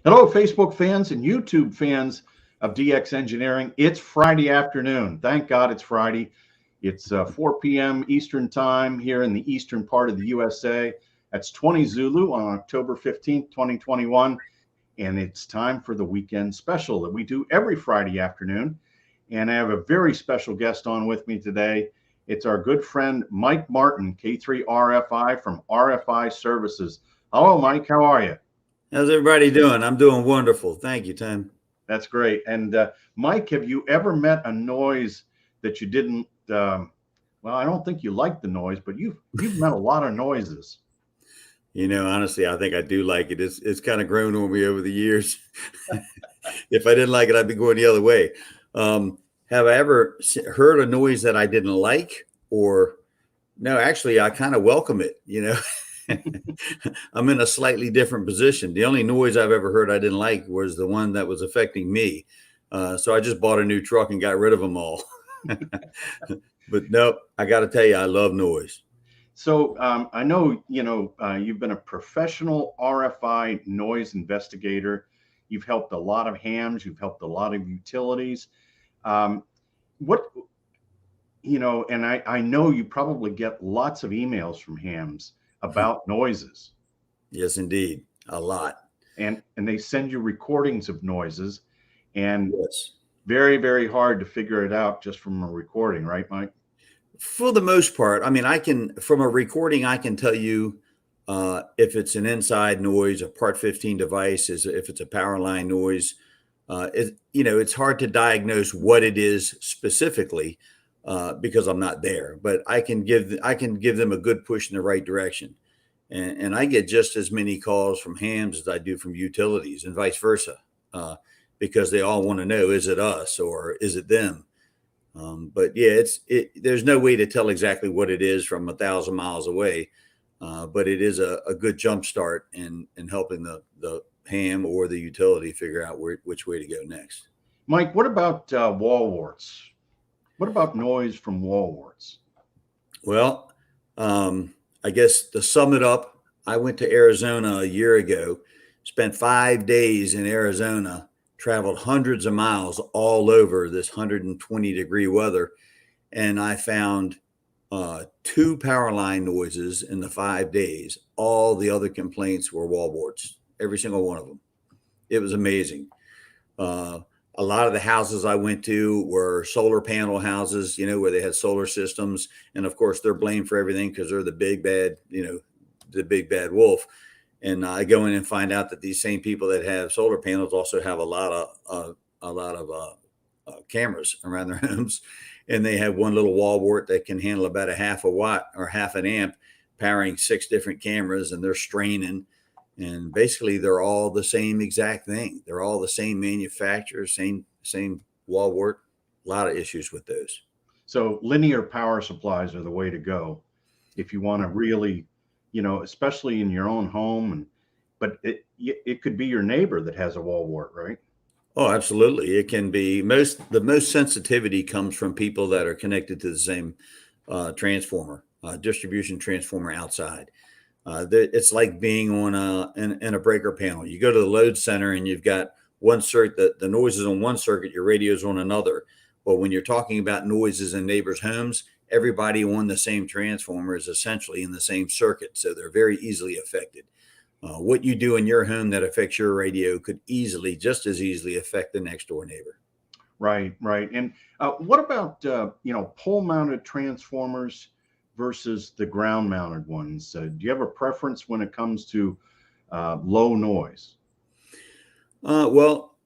Hello, Facebook fans and YouTube fans of DX Engineering. It's Friday afternoon. Thank God it's Friday. It's 4 p.m. Eastern Time here in the eastern part of the USA. That's 20 Zulu on October 15th, 2021. And it's time for the weekend special that we do every Friday afternoon. And I have a very special guest on with me today. It's our good friend, Mike Martin, K3RFI from RFI Services. Hello, Mike. How are you? How's everybody doing? I'm doing wonderful. Thank you, Tim. That's great. And Mike, have you ever met a noise that you didn't? Well, I don't think you like the noise, but you've met a lot of noises. Honestly, I think I do like it. It's kind of grown on me over the years. If I didn't like it, I'd be going the other way. Have I ever heard a noise that I didn't like? Or no, actually, I kind of welcome it. I'm in a slightly different position. The only noise I've ever heard I didn't like was the one that was affecting me. So I just bought a new truck and got rid of them all. But no, I got to tell you, I love noise. So I know you've been a professional RFI noise investigator. You've helped a lot of hams. You've helped a lot of utilities. What and I know you probably get lots of emails from hams about noises. Yes, indeed. A lot. And they send you recordings of noises, and yes, very, very hard to figure it out just from a recording, right, Mike? For the most part. I mean, from a recording, I can tell you if it's an inside noise, a Part 15 device, if it's a power line noise. It's hard to diagnose what it is specifically because I'm not there, but I can give them a good push in the right direction. And I get just as many calls from hams as I do from utilities, and vice versa, because they all want to know, is it us or is it them? But yeah, there's no way to tell exactly what it is from 1,000 miles away, but it is a good jump start in helping the ham or the utility figure out which way to go next. Mike, what about wall warts? What about noise from wall warts? Well, I guess to sum it up, I went to Arizona a year ago, spent 5 days in Arizona, traveled hundreds of miles all over this 120-degree weather, and I found 2 power line noises in the 5 days. All the other complaints were wall warts, every single one of them. It was amazing. A lot of the houses I went to were solar panel houses, where they had solar systems. And of course, they're blamed for everything because they're the big bad, the big bad wolf. And I go in and find out that these same people that have solar panels also have a lot of cameras around their homes. And they have one little wall wart that can handle about a half a watt or half an amp, powering 6 different cameras, and they're straining. And basically, they're all the same exact thing. They're all the same manufacturer, same wall wart. A lot of issues with those. So linear power supplies are the way to go if you want to really, especially in your own home. But it could be your neighbor that has a wall wart, right? Oh, absolutely. It can be. The most sensitivity comes from people that are connected to the same transformer, distribution transformer outside. It's like being on in a breaker panel. You go to the load center and you've got one circuit, the noises on one circuit, your radio's on another. But when you're talking about noises in neighbors' homes, everybody on the same transformer is essentially in the same circuit. So they're very easily affected. What you do in your home that affects your radio could just as easily affect the next door neighbor. Right. And what about, pole mounted transformers versus the ground mounted ones? Do you have a preference when it comes to low noise? Well,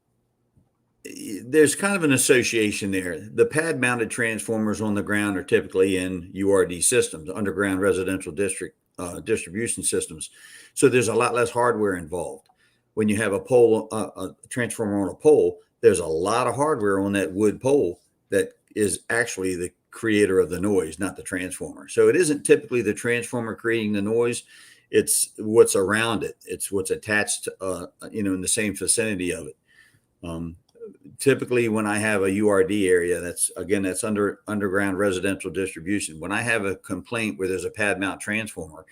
there's kind of an association there. The pad mounted transformers on the ground are typically in URD systems, underground residential distribution systems. So there's a lot less hardware involved. When you have a transformer on a pole, there's a lot of hardware on that wood pole that is actually the creator of the noise, not the transformer. So it isn't typically the transformer creating the noise. It's what's around it. It's what's attached, in the same vicinity of it. Typically, when I have a URD area, that's underground residential distribution. When I have a complaint where there's a pad mount transformer,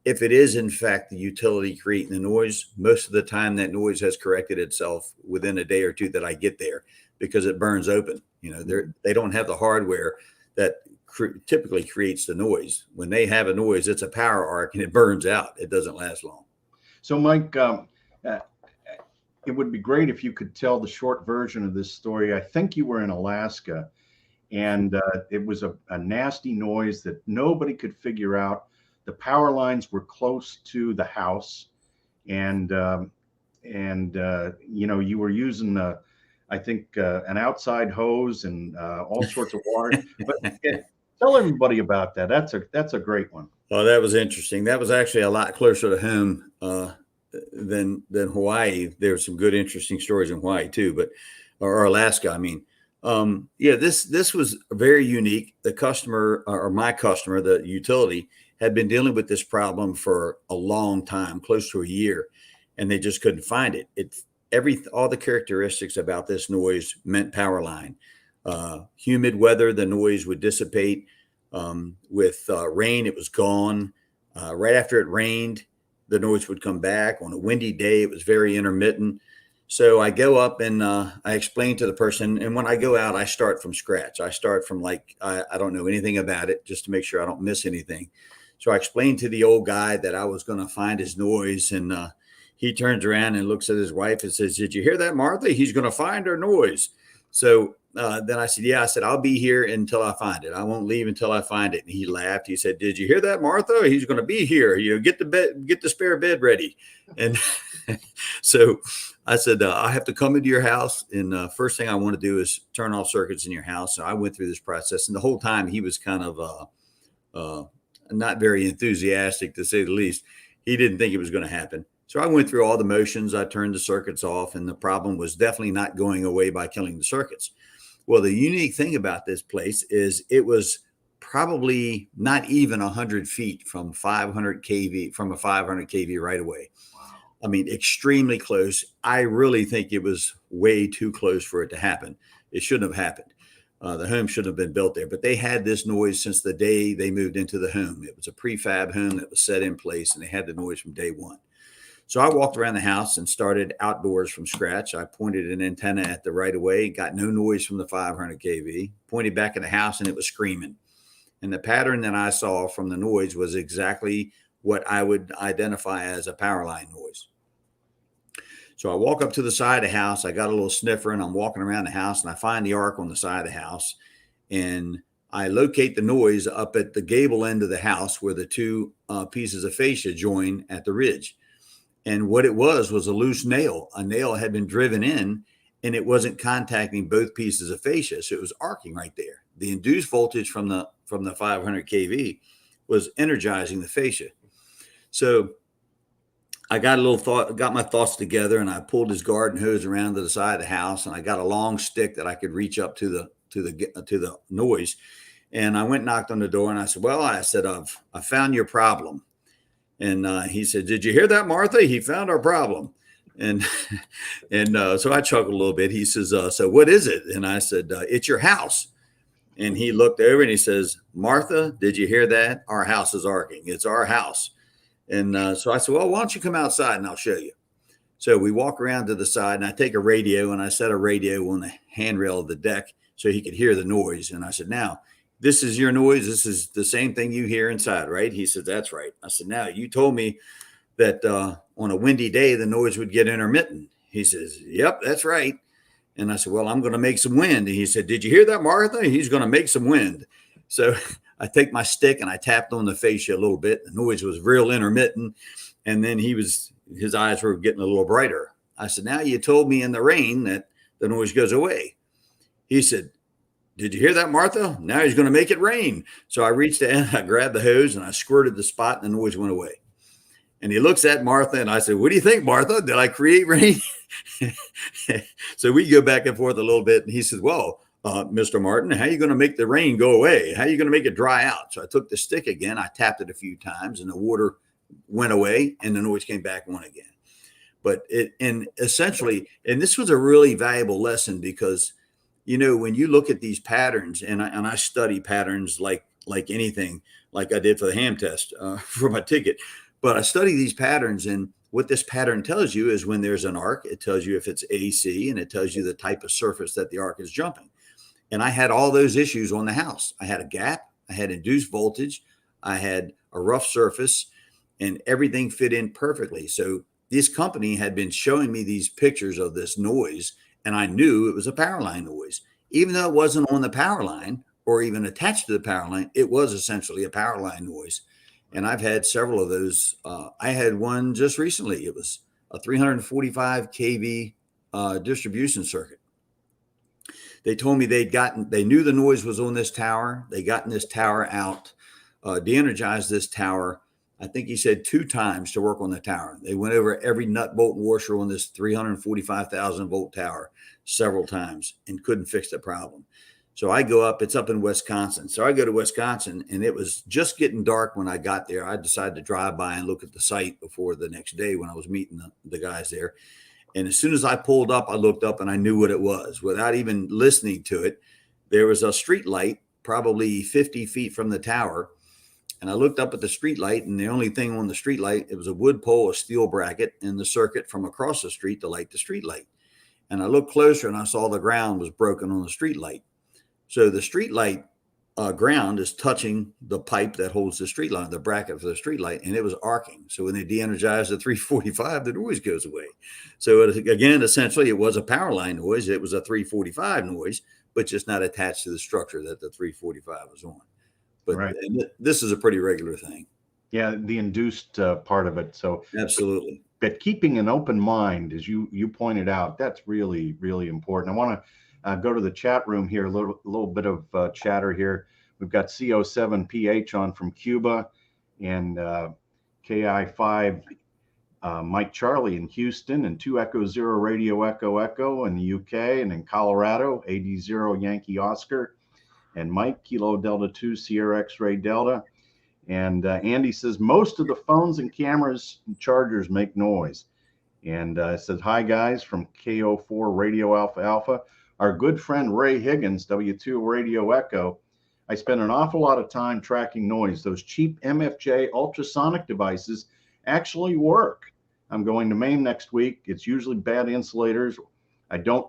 if it is in fact the utility creating the noise, most of the time that noise has corrected itself within a day or two that I get there, because it burns open. They don't have the hardware that typically creates the noise. When they have a noise, it's a power arc and it burns out. It doesn't last long. So, Mike, it would be great if you could tell the short version of this story. I think you were in Alaska, and it was a nasty noise that nobody could figure out. The power lines were close to the house, and you were using I think an outside hose and all sorts of water. But tell everybody about that. That's a great one. Oh, that was interesting. That was actually a lot closer to home than Hawaii. There were some good, interesting stories in Hawaii too, or Alaska. I mean, this was very unique. The customer, or my customer, the utility, had been dealing with this problem for a long time, close to a year, and they just couldn't find it. All the characteristics about this noise meant power line. Humid weather, the noise would dissipate. With rain, it was gone. Right after it rained, the noise would come back. On a windy day, it was very intermittent. So I go up and I explain to the person. And when I go out, I start from scratch. I start from I don't know anything about it, just to make sure I don't miss anything. So I explained to the old guy that I was going to find his noise. And he turns around and looks at his wife and says, "Did you hear that, Martha? He's going to find our noise." So then I said, "Yeah." I said, "I'll be here until I find it. I won't leave until I find it." And he laughed. He said, "Did you hear that, Martha? He's going to be here. Get the spare bed ready." And so I said, "I have to come into your house. And first thing I want to do is turn off circuits in your house." So I went through this process. And the whole time he was kind of not very enthusiastic, to say the least. He didn't think it was going to happen. So I went through all the motions. I turned the circuits off, and the problem was definitely not going away by killing the circuits. Well, the unique thing about this place is it was probably not even 100 feet from 500 kV, from a 500 kV right away. Wow. I mean, extremely close. I really think it was way too close for it to happen. It shouldn't have happened. The home shouldn't have been built there, but they had this noise since the day they moved into the home. It was a prefab home that was set in place, and they had the noise from day one. So I walked around the house and started outdoors from scratch. I pointed an antenna at the right of way, got no noise from the 500 kV, pointed back at the house, and it was screaming. And the pattern that I saw from the noise was exactly what I would identify as a power line noise. So I walk up to the side of the house. I got a little sniffer, and I'm walking around the house, and I find the arc on the side of the house. And I locate the noise up at the gable end of the house where the two pieces of fascia join at the ridge. And what it was a loose nail. A nail had been driven in, and it wasn't contacting both pieces of fascia. So it was arcing right there. The induced voltage from the 500 kV was energizing the fascia. So I got my thoughts together, and I pulled his garden hose around to the side of the house, and I got a long stick that I could reach up to the noise. And I went and knocked on the door, and I said, "I found your problem." And he said, "Did you hear that, Martha? He found our problem." And so I chuckled a little bit. He says, "So what is it?" And I said, "It's your house." And he looked over and he says, "Martha, did you hear that? Our house is arcing. It's our house." And so I said, "Well, why don't you come outside and I'll show you." So we walk around to the side, and I take a radio and I set a radio on the handrail of the deck so he could hear the noise. And I said, "Now, this is your noise. This is the same thing you hear inside, right?" He said, "That's right." I said, "Now, you told me that on a windy day, the noise would get intermittent." He says, "Yep, that's right." And I said, "Well, I'm going to make some wind." And he said, "Did you hear that, Martha? He's going to make some wind." So I take my stick and I tapped on the fascia a little bit. The noise was real intermittent. And then his eyes were getting a little brighter. I said, "Now, you told me in the rain that the noise goes away." He said, "Did you hear that, Martha? Now he's going to make it rain." So I reached in, I grabbed the hose, and I squirted the spot, and the noise went away. And he looks at Martha, and I said, "What do you think, Martha? Did I create rain?" So we go back and forth a little bit. And he says, "Well, Mr. Martin, how are you going to make the rain go away? How are you going to make it dry out?" So I took the stick again. I tapped it a few times, and the water went away, and the noise came back on again. But essentially, this was a really valuable lesson because, when you look at these patterns, and I study patterns like anything, like I did for the ham test for my ticket. But I study these patterns, and what this pattern tells you is when there's an arc, it tells you if it's AC, and it tells you the type of surface that the arc is jumping. And I had all those issues on the house. I had a gap, I had induced voltage, I had a rough surface, and everything fit in perfectly. So this company had been showing me these pictures of this noise, and I knew it was a power line noise. Even though it wasn't on the power line or even attached to the power line, it was essentially a power line noise. And I've had several of those. I had one just recently. It was a 345 kV distribution circuit. They told me they knew the noise was on this tower. They gotten this tower out, de-energized this tower. I think he said 2 times to work on the tower. They went over every nut, bolt, and washer on this 345,000 volt tower several times and couldn't fix the problem. So I go up, it's up in Wisconsin. So I go to Wisconsin, and it was just getting dark when I got there. I decided to drive by and look at the site before the next day when I was meeting the guys there. And as soon as I pulled up, I looked up and I knew what it was without even listening to it. There was a street light probably 50 feet from the tower. And I looked up at the street light, and the only thing on the street light, it was a wood pole, a steel bracket, and the circuit from across the street to light the street light. And I looked closer, and I saw the ground was broken on the street light. So the street light ground is touching the pipe that holds the street light, the bracket for the street light, and it was arcing. So when they de-energize the 345, the noise goes away. So again, essentially, it was a power line noise. It was a 345 noise, but just not attached to the structure that the 345 was on. But right. This is a pretty regular thing. Yeah, the induced part of it. So absolutely. But keeping an open mind, as you pointed out, that's really, really important. I want to go to the chat room here, a little bit of chatter here. We've got CO7PH on from Cuba, and KI5 Mike Charlie in Houston, and 2 Echo Zero Radio Echo Echo in the UK, and in Colorado, AD0 Yankee Oscar, and Mike Kilo Delta 2 Sierra X-Ray Delta. And Andy says most of the phones and cameras and chargers make noise. And says, hi guys from KO4 Radio Alpha Alpha. Our good friend Ray Higgins, W2 Radio Echo. I spend an awful lot of time tracking noise. Those cheap MFJ ultrasonic devices actually work. I'm going to Maine next week. It's usually bad insulators. I don't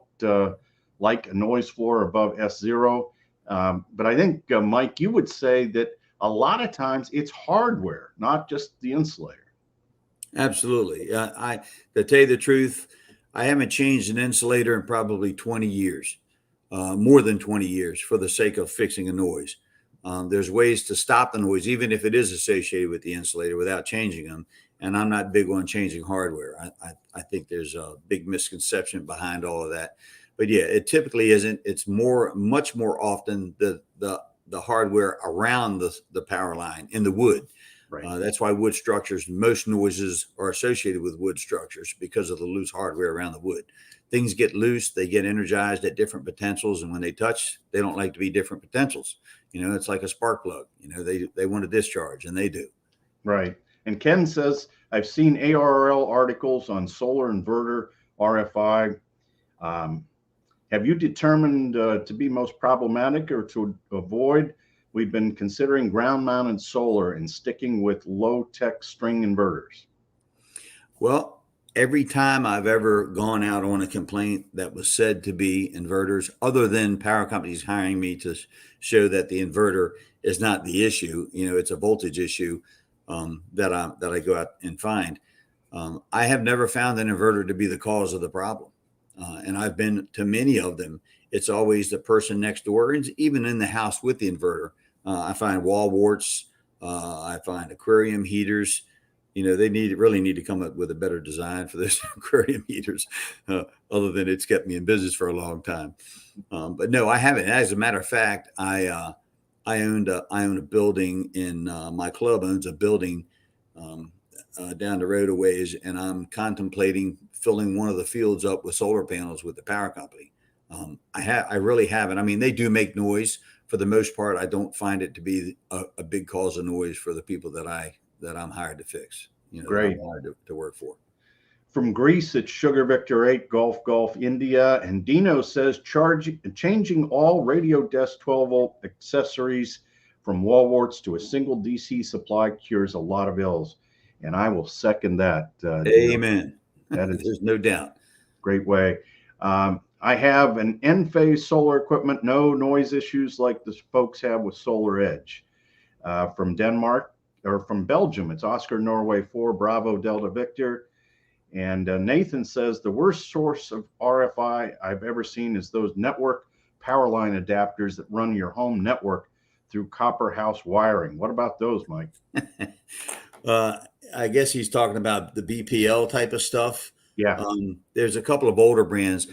like a noise floor above S0. But I think, Mike, you would say that a lot of times it's hardware, not just the insulator. Absolutely. To tell you the truth, I haven't changed an insulator in probably 20 years, more than 20 years, for the sake of fixing a noise. There's ways to stop the noise, even if it is associated with the insulator, without changing them. And I'm not big on changing hardware. I think there's a big misconception behind all of that. But yeah, it typically isn't. It's much more often the hardware around the power line in the wood. Right. That's why wood structures, most noises are associated with wood structures because of the loose hardware around the wood. Things get loose, they get energized at different potentials, and when they touch, they don't like to be different potentials. You know, it's like a spark plug. You know, they want to discharge, and they do. Right. And Ken says, I've seen ARRL articles on solar inverter RFI. Have you determined to be most problematic or to avoid? We've been considering ground-mounted solar and sticking with low-tech string inverters. Well, every time I've ever gone out on a complaint that was said to be inverters, other than power companies hiring me to show that the inverter is not the issue, you know, it's a voltage issue that I go out and find. I have never found an inverter to be the cause of the problem. And I've been to many of them. It's always the person next door, and even in the house with the inverter. I find wall warts. I find aquarium heaters. You know, they really need to come up with a better design for those aquarium heaters, other than it's kept me in business for a long time. But no, I haven't. As a matter of fact, I own a building in my club owns a building down the road a ways, and I'm contemplating filling one of the fields up with solar panels with the power company. I really haven't. I mean, they do make noise. For the most part, I don't find it to be a big cause of noise for the people that I'm hired to fix. You know, great. That I'm hired to work for. From Greece, it's Sugar Victor 8 Golf India, and Dino says changing all radio desk 12-volt accessories from wall warts to a single DC supply cures a lot of ills. And I will second that. Amen. That is There's no doubt. a great way. I have an N-phase solar equipment, no noise issues like the folks have with Solar Edge. From Denmark or from Belgium, it's Oscar Norway 4 Bravo Delta Victor. And Nathan says the worst source of RFI I've ever seen is those network power line adapters that run your home network through copper house wiring. What about those, Mike? I guess he's talking about the BPL type of stuff. Yeah. There's a couple of older brands.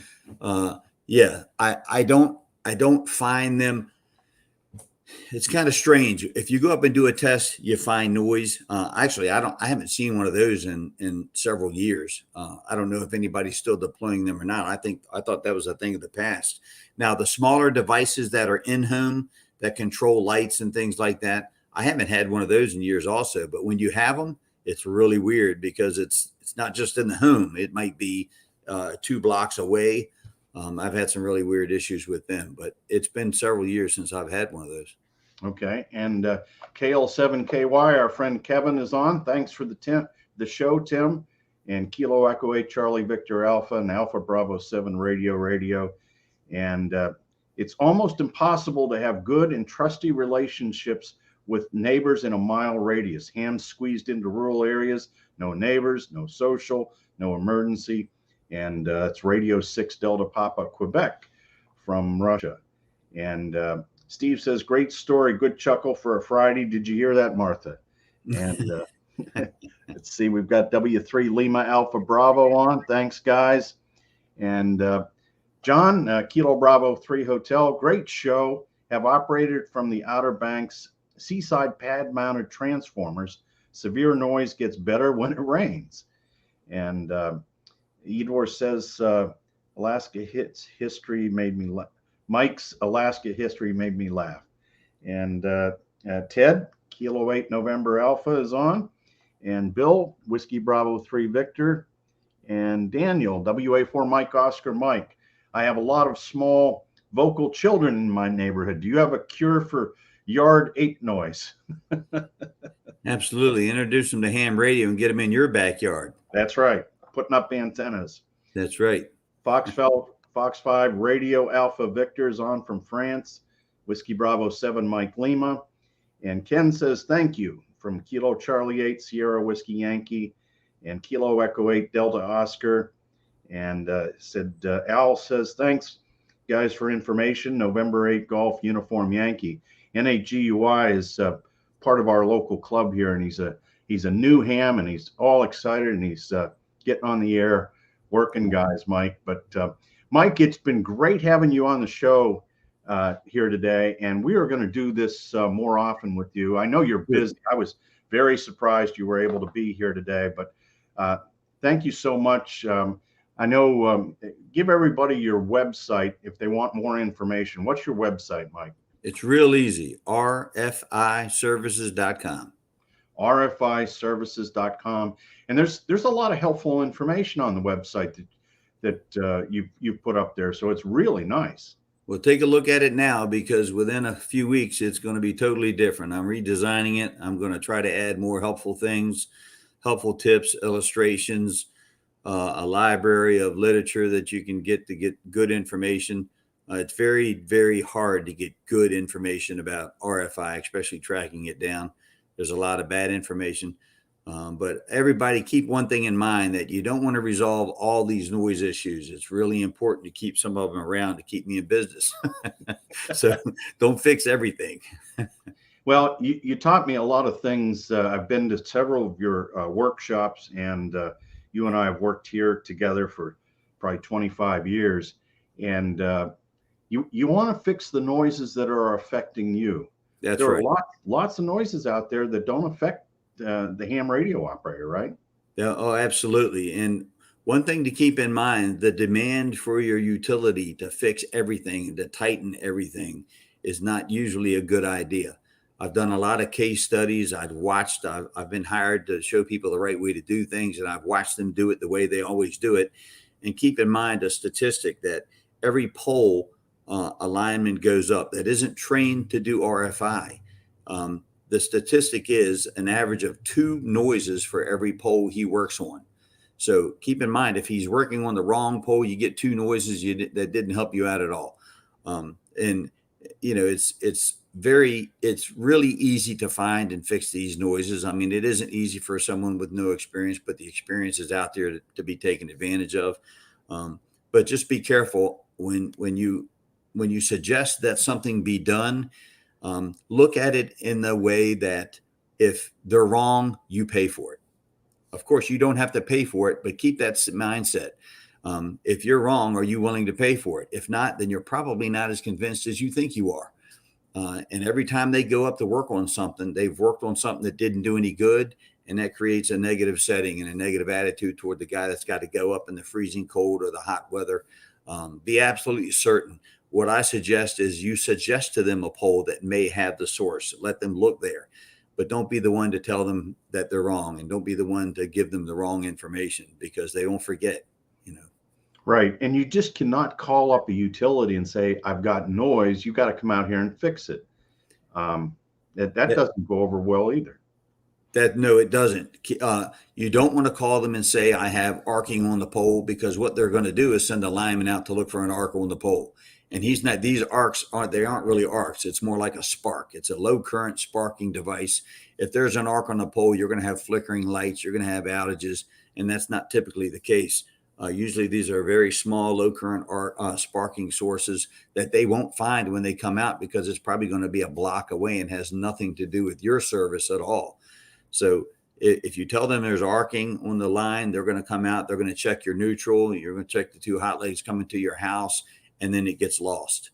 Yeah, I don't find them. It's kind of strange. If you go up and do a test, you find noise. Actually, I haven't seen one of those in several years. I don't know if anybody's still deploying them or not. I thought that was a thing of the past. Now, the smaller devices that are in home that control lights and things like that, I haven't had one of those in years also. But when you have them, it's really weird because it's not just in the home. It might be 2 blocks away. I've had some really weird issues with them, but it's been several years since I've had one of those. Okay. And KL7KY, our friend Kevin is on. Thanks for the show, Tim. And Kilo Echo 8 Charlie Victor Alpha and Alpha Bravo 7 Radio. And it's almost impossible to have good and trusty relationships with neighbors in a mile radius. Hands squeezed into rural areas, no neighbors, no social, no emergency. And it's Radio 6 Delta Papa, Quebec from Russia. And Steve says, great story, good chuckle for a Friday. Did you hear that, Martha? And let's see, we've got W3 Lima Alpha Bravo on. Thanks, guys. And John, Kilo Bravo 3 Hotel, great show. Have operated from the Outer Banks seaside pad-mounted transformers. Severe noise gets better when it rains. And Edor says, Alaska hits history made me laugh. Mike's Alaska history made me laugh. And Ted, Kilo 8 November Alpha is on. And Bill, Whiskey Bravo 3 Victor. And Daniel, WA4 Mike Oscar Mike. I have a lot of small vocal children in my neighborhood. Do you have a cure for yard ape noise? Absolutely. Introduce them to ham radio and get them in your backyard. That's right. Putting up antennas. That's right. Fox 5 Radio Alpha Victor is on from France. Whiskey Bravo 7 Mike Lima. And Ken says, thank you from Kilo Charlie 8 Sierra Whiskey Yankee and Kilo Echo 8 Delta Oscar. And Al says, thanks, guys, for information. November 8 Golf Uniform Yankee. NAGUI is part of our local club here, and he's a new ham, and he's all excited, and he's getting on the air, working, guys, Mike. But Mike, it's been great having you on the show here today, and we are going to do this more often with you. I know you're busy. I was very surprised you were able to be here today, but thank you so much. I know, give everybody your website if they want more information. What's your website, Mike? It's real easy, rfiservices.com. rfiservices.com. And there's a lot of helpful information on the website that you've put up there. So it's really nice. Well, take a look at it now, because within a few weeks, it's going to be totally different. I'm redesigning it. I'm going to try to add more helpful things, helpful tips, illustrations, a library of literature that you can get to get good information. It's very, very hard to get good information about RFI, especially tracking it down. There's a lot of bad information. But everybody keep one thing in mind, that you don't want to resolve all these noise issues. It's really important to keep some of them around to keep me in business. So don't fix everything. Well, you taught me a lot of things. I've been to several of your workshops, and you and I have worked here together for probably 25 years. And you want to fix the noises that are affecting you. That's there right. are lots of noises out there that don't affect the ham radio operator, right? Yeah, oh, absolutely. And one thing to keep in mind, the demand for your utility to fix everything, to tighten everything, is not usually a good idea. I've done a lot of case studies. I've been hired to show people the right way to do things, and I've watched them do it the way they always do it. And keep in mind a statistic that every pole a lineman goes up that isn't trained to do RFI, the statistic is an average of 2 noises for every pole he works on. So keep in mind, if he's working on the wrong pole, you get 2 noises that didn't help you out at all. And it's really easy to find and fix these noises. I mean, it isn't easy for someone with no experience, but the experience is out there to be taken advantage of. But just be careful when you suggest that something be done. Look at it in the way that if they're wrong, you pay for it. Of course, you don't have to pay for it, but keep that mindset. If you're wrong, are you willing to pay for it? If not, then you're probably not as convinced as you think you are. And every time they go up to work on something, they've worked on something that didn't do any good. And that creates a negative setting and a negative attitude toward the guy that's got to go up in the freezing cold or the hot weather. Be absolutely certain. What I suggest is you suggest to them a pole that may have the source. Let them look there. But don't be the one to tell them that they're wrong, and don't be the one to give them the wrong information, because they don't forget, Right. And you just cannot call up a utility and say, I've got noise. You got to come out here and fix it. That doesn't go over well either. No, it doesn't. You don't want to call them and say, I have arcing on the pole, because what they're going to do is send a lineman out to look for an arc on the pole. And these arcs aren't really arcs. It's more like a spark. It's a low current sparking device. If there's an arc on the pole, you're going to have flickering lights. You're going to have outages. And that's not typically the case. Usually these are very small, low current sparking sources that they won't find when they come out, because it's probably going to be a block away and has nothing to do with your service at all. So if you tell them there's arcing on the line, they're going to come out. They're going to check your neutral. You're going to check the 2 hot legs coming to your house, and then it gets lost.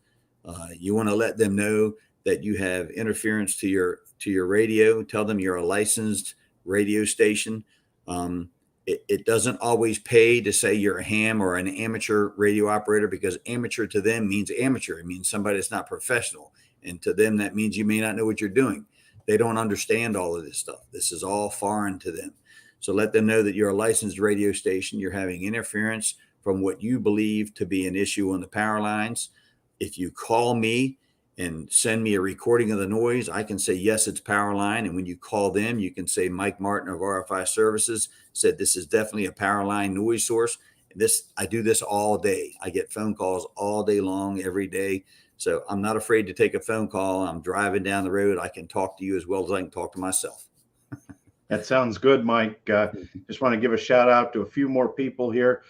You want to let them know that you have interference to your radio. Tell them you're a licensed radio station. It doesn't always pay to say you're a ham or an amateur radio operator, because amateur to them means amateur. It means somebody that's not professional. And to them, that means you may not know what you're doing. They don't understand all of this stuff. This is all foreign to them. So let them know that you're a licensed radio station. You're having interference from what you believe to be an issue on the power lines. If you call me and send me a recording of the noise, I can say, yes, it's power line. And when you call them, you can say, Mike Martin of RFI Services said this is definitely a power line noise source. I do this all day. I get phone calls all day long, every day. So I'm not afraid to take a phone call. I'm driving down the road. I can talk to you as well as I can talk to myself. That sounds good, Mike. Just want to give a shout out to a few more people here.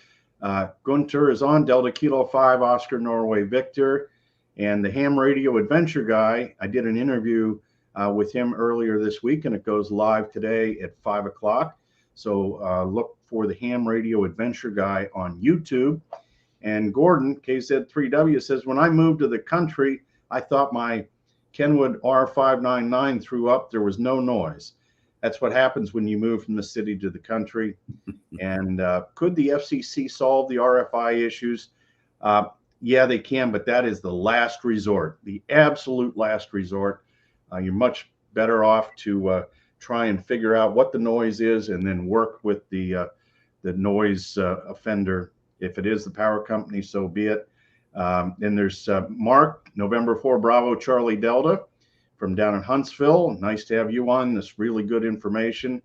Gunter is on, Delta Kilo 5, Oscar Norway Victor. And the ham radio adventure guy, I did an interview with him earlier this week, and it goes live today at 5 o'clock. So look for the ham radio adventure guy on YouTube. And Gordon, KZ3W, says, when I moved to the country, I thought my Kenwood R599 threw up. There was no noise. That's what happens when you move from the city to the country. And could the FCC solve the RFI issues? Yeah, they can, but that is the last resort, the absolute last resort. You're much better off to try and figure out what the noise is, and then work with the noise offender. If it is the power company, so be it. Then there's Mark, November 4 Bravo Charlie Delta from down in Huntsville. Nice to have you on. This really good information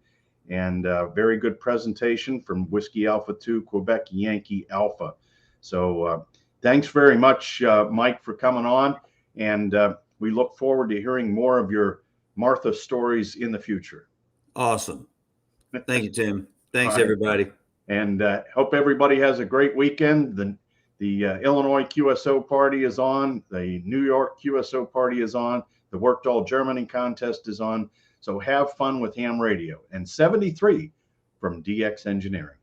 and very good presentation from Whiskey Alpha 2 Quebec Yankee Alpha. So thanks very much, Mike, for coming on. And we look forward to hearing more of your Martha stories in the future. Awesome. Thank you, Tim. Thanks, everybody. And hope everybody has a great weekend. The Illinois QSO party is on. The New York QSO party is on. The Workdoll Germany contest is on. So have fun with ham radio. And 73 from DX Engineering.